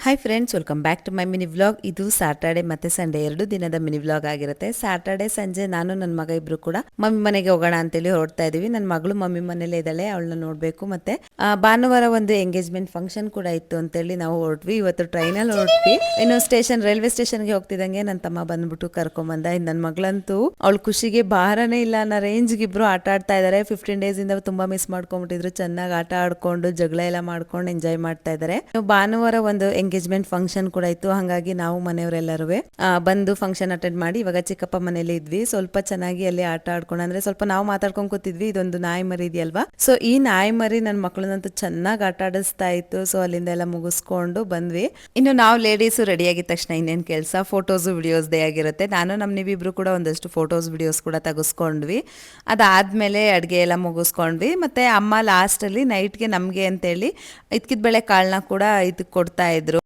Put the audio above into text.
Hi friends, welcome back to my mini vlog. ಇದು Saturday ಮತ್ತೆ Sunday 2 ದಿನದ mini vlog ಆಗಿರುತ್ತೆ. ಸ್ಯಾಟರ್ಡೆ ಸಂಜೆ ನಾನು ನನ್ನ ಮಗ ಇಬ್ರು ಕೂಡ ಮಮ್ಮಿ ಮನೆಗೆ ಹೋಗೋಣ ಅಂತೇಳಿ ಹೊರಡ್ತಾ ಇದೀವಿ. ನನ್ನ ಮಗಳು ಮಮ್ಮಿ ಮನೇಲೆ ಇದ್ದಾಳೆ, ಅವಳನ್ನ ನೋಡ್ಬೇಕು. ಮತ್ತೆ ಭಾನುವಾರ ಒಂದು ಎಂಗೇಜ್ಮೆಂಟ್ ಫಂಕ್ಷನ್ ಕೂಡ ಇತ್ತು ಅಂತೇಳಿ ನಾವು ಹೊರಟ್ವಿ. ಇವತ್ತು ಟ್ರೈನಲ್ಲಿ ಹೊರಟ್ವಿ. ಇನ್ನು ರೈಲ್ವೆ ಸ್ಟೇಷನ್ಗೆ ಹೋಗ್ತಿದ್ದಂಗೆ ನನ್ನ ತಮ್ಮ ಬಂದ್ಬಿಟ್ಟು ಕರ್ಕೊಂಬಂದ. ನನ್ನ ಮಗಳಂತೂ ಅವಳ ಖುಷಿಗೆ ಬಾರನೇ ಇಲ್ಲ ಅನ್ನೋ ರೇಂಜ್ಗೆ ಇಬ್ರು ಆಟ ಆಡ್ತಾ ಇದಾರೆ. 15 ಡೇಸ್ ಇಂದ ತುಂಬಾ ಮಿಸ್ ಮಾಡ್ಕೊಂಡ್ಬಿಟ್ಟಿದ್ರು. ಚೆನ್ನಾಗಿ ಆಟ ಆಡ್ಕೊಂಡು ಜಗಳ ಎಲ್ಲ ಮಾಡ್ಕೊಂಡು ಎಂಜಾಯ್ ಮಾಡ್ತಾ ಇದಾರೆ. ಭಾನುವಾರ ಒಂದು ಎಂಗೇಜ್ಮೆಂಟ್ ಫಂಕ್ಷನ್ ಕೂಡ ಇತ್ತು. ಹಾಗಾಗಿ ನಾವು ಮನೆಯವರೆಲ್ಲರೂ ಬಂದು ಫಂಕ್ಷನ್ ಅಟೆಂಡ್ ಮಾಡಿ ಇವಾಗ ಚಿಕ್ಕಪ್ಪ ಮನೇಲಿ ಇದ್ವಿ. ಸ್ವಲ್ಪ ಚೆನ್ನಾಗಿ ಅಲ್ಲಿ ಆಟ ಆಡ್ಕೊಂಡು, ಅಂದ್ರೆ ಸ್ವಲ್ಪ ನಾವು ಮಾತಾಡ್ಕೊಂಡ್ ಕೂತಿದ್ವಿ. ಇದೊಂದು ನಾಯಿ ಮರಿ ಇದೆಯಲ್ವಾ, ಸೊ ಈ ನಾಯಿ ಮರಿ ನನ್ನ ಮಕ್ಕಳನ್ನಂತೂ ಚೆನ್ನಾಗಿ ಆಟ ಆಡಿಸ್ತಾ ಇತ್ತು. ಸೊ ಅಲ್ಲಿಂದ ಎಲ್ಲ ಮುಗಿಸ್ಕೊಂಡು ಬಂದ್ವಿ. ಇನ್ನು ನಾವು ಲೇಡೀಸ್ ರೆಡಿ ಆಗಿದ ತಕ್ಷಣ ಇನ್ನೇನ್ ಕೆಲಸ, ಫೋಟೋಸ್ ವಿಡಿಯೋಸ್ ದೇ ಆಗಿರುತ್ತೆ. ನಾನು ನಮ್ಮ ನೀವಿಬ್ರು ಕೂಡ ಒಂದಷ್ಟು ಫೋಟೋಸ್ ವಿಡಿಯೋಸ್ ಕೂಡ ತೆಗೆಸ್ಕೊಂಡ್ವಿ. ಅದಾದ್ಮೇಲೆ ಅಡುಗೆ ಎಲ್ಲ ಮುಗಿಸ್ಕೊಂಡ್ವಿ. ಮತ್ತೆ ಅಮ್ಮ ಲಾಸ್ಟ್ ಅಲ್ಲಿ ನೈಟ್ಗೆ ನಮ್ಗೆ ಅಂತೇಳಿ ಇದ್ಕಿದ ಬೇಳೆ ಕಾಳನ್ನ ಕೂಡ ಇದಕ್ಕೆ ಕೊಡ್ತಾ ಇದ್ರು.